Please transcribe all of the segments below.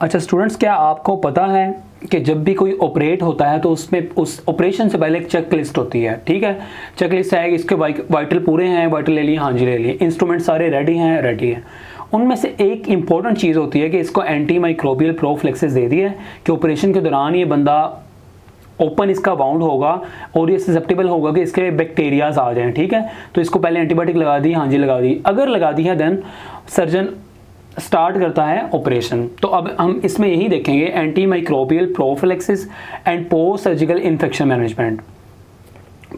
अच्छा स्टूडेंट्स, क्या आपको पता है कि जब भी कोई ऑपरेट होता है तो उसमें उस ऑपरेशन से पहले एक चेक लिस्ट होती है। ठीक है, चेक लिस्ट है कि इसके वाइटल पूरे हैं, वाइटल ले लिए, हाँ जी ले लिए, इंस्ट्रूमेंट सारे रेडी हैं, रेडी हैं। उनमें से एक इंपॉर्टेंट चीज़ होती है कि इसको एंटी माइक्रोबियल प्रोफिलैक्सिस दे दी है कि ऑपरेशन के दौरान ये बंदा ओपन इसका बाउंड होगा और ये ससेप्टेबल होगा कि इसके बैक्टीरियाज आ जाएं। ठीक है, तो इसको पहले एंटीबायोटिक लगा दी, हाँ जी लगा दी। अगर लगा दी है देन सर्जन स्टार्ट करता है ऑपरेशन। तो अब हम इसमें यही देखेंगे anti microbial prophylaxis and post surgical infection management.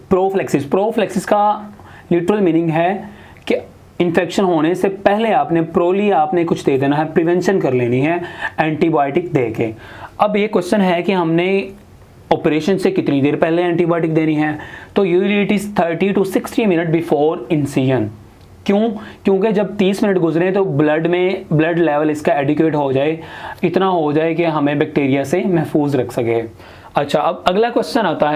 Prophylaxis का लिटरल मीनिंग है कि इन्फेक्शन होने से पहले आपने कुछ दे देना है, प्रिवेंशन कर लेनी है एंटीबायोटिक दे के। अब ये क्वेश्चन है कि हमने ऑपरेशन से कितनी देर पहले एंटीबायोटिक देनी है, तो usually it is 30 to 60 minute before incision. क्यों? क्योंकि जब 30 मिनट गुजरे तो ब्लड लेवल इसका एडिक्वेट हो जाए, इतना हो जाए कि हमें बैक्टीरिया से महफूज रख सके। अच्छा, अब अगला क्वेश्चन आता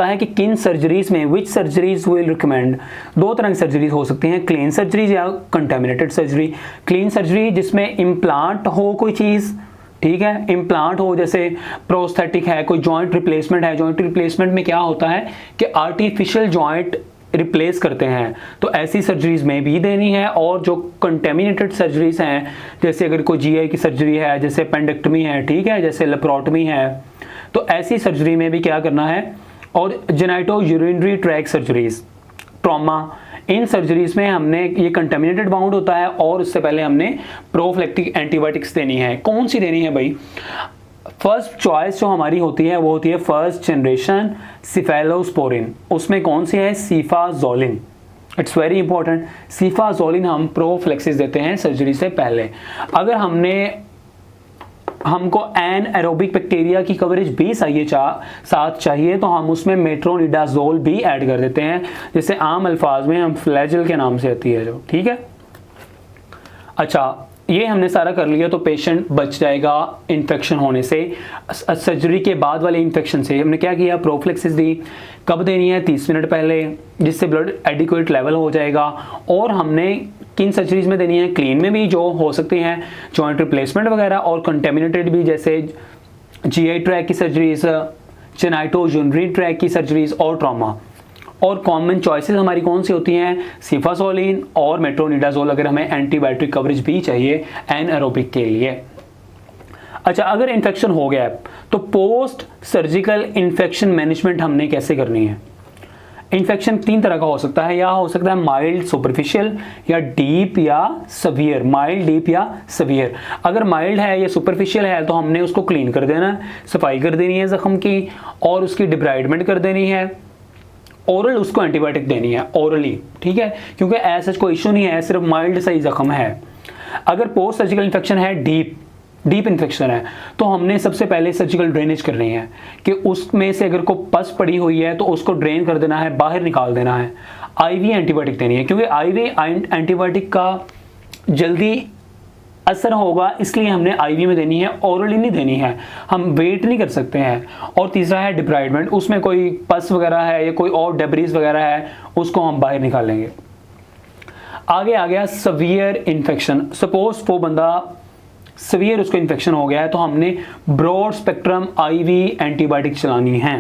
है कि किन सर्जरीज में विच सर्जरीज विल रिकमेंड। दो तरह की सर्जरीज हो सकती हैं, क्लीन सर्जरीज या कंटेमिनेटेड सर्जरी। क्लीन सर्जरी जिसमें इम्प्लांट हो कोई चीज़, ठीक है, इम्प्लांट हो, जैसे प्रोस्थेटिक है, कोई जॉइंट रिप्लेसमेंट है। जॉइंट रिप्लेसमेंट में क्या होता है कि आर्टिफिशियल जॉइंट रिप्लेस करते हैं, तो ऐसी सर्जरीज में भी देनी है। और जो कंटेमिनेटेड सर्जरीज हैं, जैसे अगर कोई जीआई की सर्जरी है, जैसे पेंडेक्टमी है, ठीक है, जैसे लेप्रोटमी है, तो ऐसी सर्जरी में भी क्या करना है। और genito urinary tract surgeries, trauma, इन सर्जरीज में हमने ये कंटेमिनेटेड बाउंड होता है और उससे पहले हमने प्रोफिलैक्टिक एंटीबायोटिक्स देनी है। कौन सी देनी है भाई? फर्स्ट चॉइस जो हमारी होती है वो होती है फर्स्ट जनरेशन सिफेलोस्पोरिन। उसमें कौन सी है? Cefazolin. It's very important. Cefazolin हम प्रोफिलैक्सिस देते हैं सर्जरी से पहले। अगर हमको एन एरोबिक बैक्टीरिया की कवरेज भी साथ चाहिए तो हम उसमें मेट्रोनिडाजोल भी ऐड कर देते हैं, जैसे आम अल्फाज में हम फ्लैजिल के नाम से आती है जो, ठीक है। अच्छा, ये हमने सारा कर लिया तो पेशेंट बच जाएगा इन्फेक्शन होने से। सर्जरी के बाद वाले इन्फेक्शन से हमने क्या किया? प्रोफिलैक्सिस दी। कब देनी है? 30 मिनट पहले, जिससे ब्लड एडिक्वेट लेवल हो जाएगा। और हमने किन सर्जरीज में देनी है? क्लीन में भी जो हो सकती हैं, जॉइंट रिप्लेसमेंट वगैरह, और कंटेमिनेटेड भी, जैसे जीआई ट्रैक की सर्जरीज, जेनाइटो यूरिनरी ट्रैक की सर्जरीज और ट्रॉमा। और कॉमन चॉइसेस हमारी कौन सी होती हैं? सीफाजोलिन और मेट्रोनिडाजोल, अगर हमें एंटीबायोटिक कवरेज भी चाहिए एन एरोबिक के लिए। अच्छा, अगर इन्फेक्शन हो गया है तो पोस्ट सर्जिकल इन्फेक्शन मैनेजमेंट हमने कैसे करनी है? इन्फेक्शन 3 तरह का हो सकता है, या हो सकता है माइल्ड सुपरफिशियल, या डीप, या सवियर। माइल्ड, डीप या सवियर। अगर माइल्ड है या सुपरफिशियल है तो हमने उसको क्लीन कर देना है, सफाई कर देनी है जख्म की, और उसकी डिब्राइडमेंट कर देनी है। ओरल उसको एंटीबायोटिक देनी है, ओरली, ठीक है, क्योंकि ऐसा कोई इशू नहीं है, सिर्फ माइल्ड सा ही जख्म है। अगर पोस्ट सर्जिकल इन्फेक्शन है, डीप इन्फेक्शन है, तो हमने सबसे पहले सर्जिकल ड्रेनेज करनी है कि उसमें से अगर कोई पस पड़ी हुई है तो उसको ड्रेन कर देना है, बाहर निकाल देना है। आईवी एंटीबायोटिक देनी है, क्योंकि आईवी एंटीबायोटिक का जल्दी असर होगा, इसलिए हमने आईवी में देनी है, ओरली नहीं देनी है, हम वेट नहीं कर सकते हैं। और तीसरा है डिब्राइडमेंट, उसमें कोई पस वगैरह है या कोई और डेब्रीज वगैरह है, उसको हम बाहर निकालेंगे। आगे आ गया सवियर इन्फेक्शन। सपोज वो बंदा सवियर, उसको इन्फेक्शन हो गया है, तो हमने ब्रॉड स्पेक्ट्रम आईवी एंटीबायोटिक चलानी है।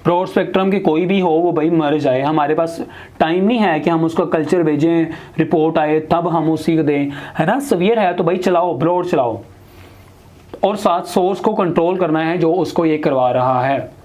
ब्रॉड स्पेक्ट्रम के कोई भी हो, वो भाई मर जाए, हमारे पास टाइम नहीं है कि हम उसका कल्चर भेजें, रिपोर्ट आए तब हम उसी को दें, है ना। सवियर है तो भाई चलाओ, ब्रॉड चलाओ, और साथ सोर्स को कंट्रोल करना है जो उसको ये करवा रहा है।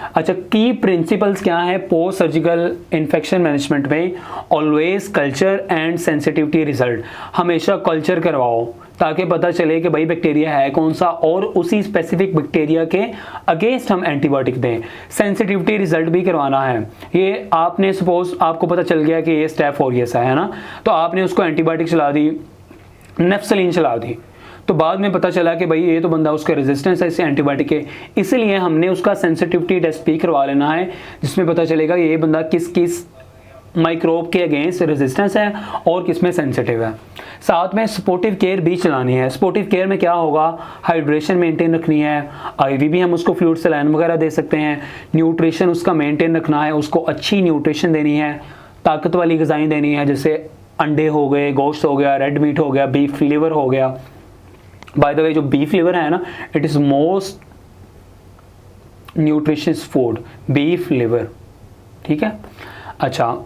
अच्छा, की प्रिंसिपल्स क्या है पोस्ट सर्जिकल इन्फेक्शन मैनेजमेंट में? Always culture and sensitivity result. हमेशा कल्चर करवाओ ताकि पता चले कि भाई बैक्टीरिया है कौन सा, और उसी स्पेसिफिक बैक्टीरिया के अगेंस्ट हम एंटीबायोटिक दें। सेंसिटिविटी रिजल्ट भी करवाना है। ये आपने सपोज आपको पता चल गया कि ये स्टेफ ऑरियस है ना, तो आपने उसको एंटीबायोटिक चला दी, नेफ्सलिन चला दी, तो बाद में पता चला कि भाई ये तो बंदा उसका रेजिस्टेंस है इस एंटीबायोटिक के, इसलिए हमने उसका सेंसिटिविटी टेस्ट भी करवा लेना है, जिसमें पता चलेगा ये बंदा किस किस माइक्रोब के अगेंस्ट रेजिस्टेंस है और किसमें सेंसिटिव है। साथ में सपोर्टिव केयर भी चलानी है। सपोर्टिव केयर में क्या होगा? हाइड्रेशन मेंटेन रखनी है, आईवी भी हम उसको फ्लूइड सलाइन वगैरह दे सकते हैं, न्यूट्रिशन उसका मेंटेन रखना है, उसको अच्छी न्यूट्रिशन देनी है, ताकत वाली ग़िज़ाएं देनी है, जैसे अंडे हो गए, गोश्त हो गया, रेड मीट हो गया, बीफ लिवर हो गया, बाय द वे जो बीफ लिवर है ना, it is most nutritious food, beef liver, ठीक है। अच्छा,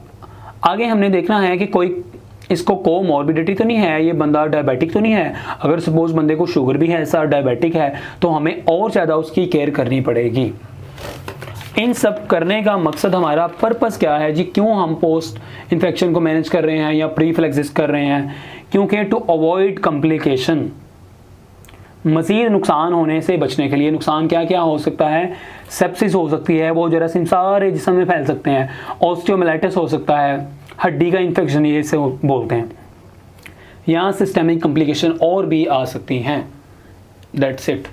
आगे हमने देखना है कि कोई इसको कोमॉर्बिडिटी तो नहीं है, ये बंदा डायबिटिक तो नहीं है। अगर सपोज बंदे को शुगर भी है, ऐसा डायबिटिक है, तो हमें और ज़्यादा उसकी केयर करनी पड़ेगी। इन सब करने का मकसद, हमारा पर्पस क्या है जी, क्यों हम पोस्ट इन्फेक्शन को मैनेज कर रहे हैं या प्रीफ्लेक्सिस कर रहे हैं, क्योंकि टू अवॉइड कॉम्प्लिकेशन, मज़ीद नुकसान होने से बचने के लिए। नुकसान क्या क्या हो सकता है, सेप्सिस हो सकती है, वो जरासीम सारे जिस्म में फैल सकते हैं, ऑस्टियोमाइलाइटिस हो सकता है, हड्डी का इन्फेक्शन ये इसे बोलते हैं, यहाँ सिस्टेमिक कॉम्प्लिकेशन और भी आ सकती हैं। That's it.